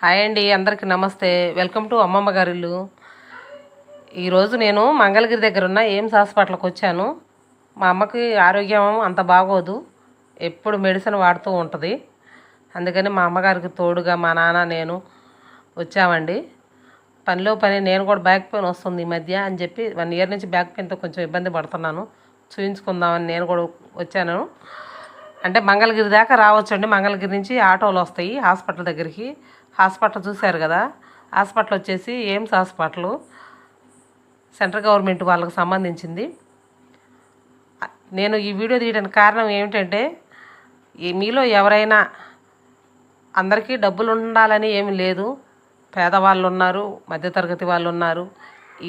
Hi అండి, అందరికీ నమస్తే. వెల్కమ్ టు అమ్మమ్మ గారి ఇల్లు. ఈరోజు నేను మంగళగిరి దగ్గర ఉన్న ఎయిమ్స్ హాస్పిటల్కి వచ్చాను. మా అమ్మకి ఆరోగ్యం అంత బాగోదు, ఎప్పుడు మెడిసిన్ వాడుతూ ఉంటుంది. అందుకని మా అమ్మగారికి తోడుగా మా నాన్న నేను వచ్చామండి. పనిలో పని నేను కూడా బ్యాక్ పెయిన్ వస్తుంది ఈ మధ్య అని చెప్పి 1 ఇయర్ నుంచి బ్యాక్ పెయిన్తో కొంచెం ఇబ్బంది పడుతున్నాను. చూయించుకుందామని నేను కూడా వచ్చాను. అంటే మంగళగిరి దాకా రావచ్చండి. మంగళగిరి నుంచి ఆటోలు వస్తాయి హాస్పిటల్ దగ్గరికి. హాస్పిటల్ చూశారు కదా, హాస్పిటల్ వచ్చేసి ఎయిమ్స్ హాస్పిటల్, సెంట్రల్ గవర్నమెంట్ వాళ్ళకి సంబంధించింది. నేను ఈ వీడియో తీయడానికి కారణం ఏమిటంటే, మీలో ఎవరైనా, అందరికీ డబ్బులు ఉండాలని ఏమి లేదు, పేదవాళ్ళు ఉన్నారు, మధ్యతరగతి వాళ్ళు ఉన్నారు.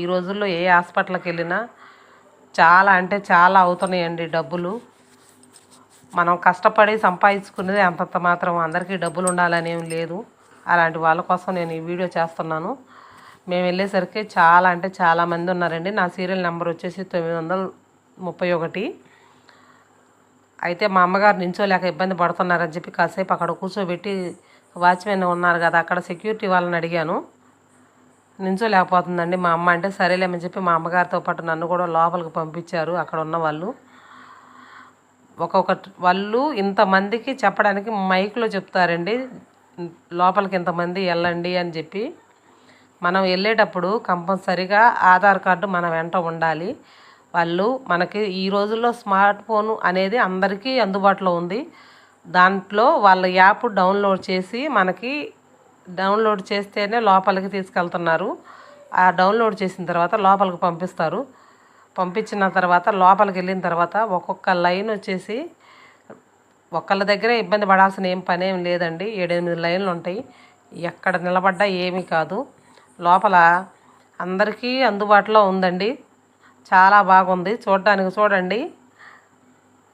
ఈ రోజుల్లో ఏ హాస్పిటల్కి వెళ్ళినా చాలా అంటే చాలా అవుతున్నాయండి డబ్బులు. మనం కష్టపడి సంపాదించుకునేది అంతంత మాత్రం, అందరికీ డబ్బులు ఉండాలని ఏమి లేదు. అలాంటి వాళ్ళ కోసం నేను ఈ వీడియో చేస్తున్నాను. మేము వెళ్ళేసరికి చాలా అంటే చాలామంది ఉన్నారండి. నా సీరియల్ నెంబర్ వచ్చేసి 931. అయితే మా అమ్మగారు నించోలేక ఇబ్బంది పడుతున్నారని చెప్పి కాసేపు అక్కడ కూర్చోబెట్టి, వాచ్మెన్ ఉన్నారు కదా అక్కడ సెక్యూరిటీ వాళ్ళని అడిగాను. నించోలేకపోతుందండి మా అమ్మ అంటే, సరేలేమని చెప్పి మా అమ్మగారితో పాటు నన్ను కూడా లోపలికి పంపించారు. అక్కడ ఉన్న వాళ్ళు వాళ్ళు ఇంతమందికి చెప్పడానికి మైక్లో చెప్తారండి, లోపలికి ఇంతమంది వెళ్ళండి అని చెప్పి. మనం వెళ్ళేటప్పుడు కంపల్సరీగా ఆధార్ కార్డు మన వెంట ఉండాలి. వాళ్ళు మనకి ఈ రోజుల్లో స్మార్ట్ ఫోన్ అనేది అందరికీ అందుబాటులో ఉంది. దాంట్లో వాళ్ళ యాప్ డౌన్లోడ్ చేసి మనకి డౌన్లోడ్ చేస్తేనే లోపలికి తీసుకెళ్తున్నారు. ఆ డౌన్లోడ్ చేసిన తర్వాత లోపలికి పంపిస్తారు. పంపించిన తర్వాత లోపలికి వెళ్ళిన తర్వాత ఒక్కొక్క లైన్ వచ్చేసి, ఒక్కళ్ళ దగ్గరే ఇబ్బంది పడాల్సిన పని ఏం లేదండి. 7-8 లైన్లు ఉంటాయి. ఎక్కడ నిలబడ్డా ఏమీ కాదు. లోపల అందరికీ అందుబాటులో ఉందండి. చాలా బాగుంది చూడడానికి. చూడండి,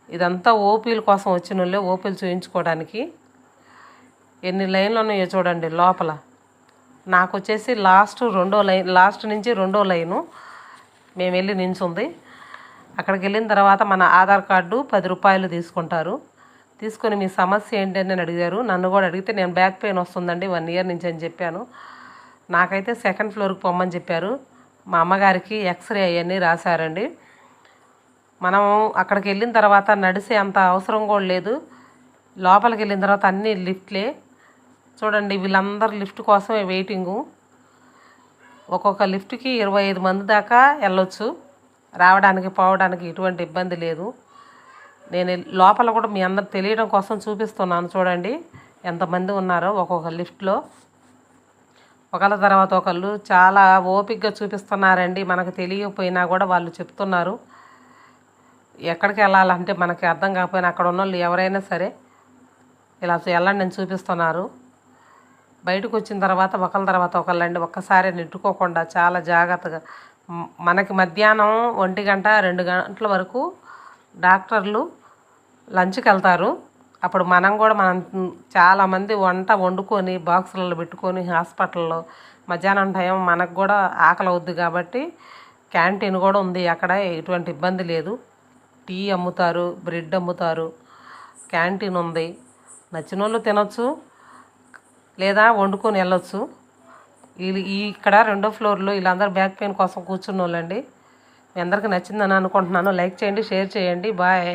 ఇదంతా ఓపీల కోసం వచ్చిన వాళ్ళే, ఓపీలు చూయించుకోవడానికి. ఎన్ని లైన్లు ఉన్నాయో చూడండి లోపల. నాకు వచ్చేసి లాస్ట్ నుంచి రెండో లైను మేము వెళ్ళి నించుంది. అక్కడికి వెళ్ళిన తర్వాత మన ఆధార్ కార్డు 10 రూపాయలు తీసుకుంటారు. తీసుకొని మీ సమస్య ఏంటని నేను అడిగారు. నన్ను కూడా అడిగితే నేను బ్యాక్ పెయిన్ వస్తుందండి 1 ఇయర్ నుంచి అని చెప్పాను. నాకైతే 2nd ఫ్లోర్కి పొమ్మని చెప్పారు. మా అమ్మగారికి ఎక్స్రే అవన్నీ రాశారండి. మనం అక్కడికి వెళ్ళిన తర్వాత నడిసే అంత అవసరం కూడా లేదు. లోపలికి వెళ్ళిన తర్వాత అన్నీ లిఫ్ట్లే. చూడండి, వీళ్ళందరూ లిఫ్ట్ కోసమే వెయిటింగు. ఒక్కొక్క లిఫ్ట్కి 25 మంది దాకా వెళ్ళొచ్చు. రావడానికి పోవడానికి ఎటువంటి ఇబ్బంది లేదు. నేను లోపల కూడా మీ అందరు తెలియడం కోసం చూపిస్తున్నాను. చూడండి ఎంతమంది ఉన్నారో ఒక్కొక్క లిఫ్ట్లో. ఒకళ్ళ తర్వాత ఒకళ్ళు చాలా ఓపికగా చూపిస్తున్నారండి. మనకు తెలియకపోయినా కూడా వాళ్ళు చెప్తున్నారు. ఎక్కడికి వెళ్ళాలంటే మనకి అర్థం కాకపోయినా అక్కడ ఉన్న వాళ్ళు ఎవరైనా సరే ఇలా వెళ్ళండి అని చూపిస్తున్నారు. బయటకు వచ్చిన తర్వాత ఒకళ్ళ తర్వాత ఒకళ్ళండి, ఒక్కసారి నెట్టుకోకుండా చాలా జాగ్రత్తగా. మనకి మధ్యాహ్నం 1 గంట 2 గంటల వరకు డాక్టర్లు లంచ్కి వెళ్తారు. అప్పుడు మనం చాలామంది వంట వండుకొని బాక్సులలో పెట్టుకొని హాస్పిటల్లో మధ్యాహ్నం టైం మనకు కూడా ఆకలి అవుద్ది కాబట్టి క్యాంటీన్ కూడా ఉంది. అక్కడ ఎటువంటి ఇబ్బంది లేదు. టీ అమ్ముతారు, బ్రెడ్ అమ్ముతారు, క్యాంటీన్ ఉంది. నచ్చిన వాళ్ళు తినొచ్చు, లేదా వండుకొని వెళ్ళొచ్చు. ఇక్కడ 2వ ఫ్లోర్లో వీళ్ళందరూ బ్యాక్ పెయిన్ కోసం కూర్చున్న వాళ్ళండి. మీ అందరికీ నచ్చిందని అనుకుంటున్నాను. లైక్ చేయండి, షేర్ చేయండి. బాయ్.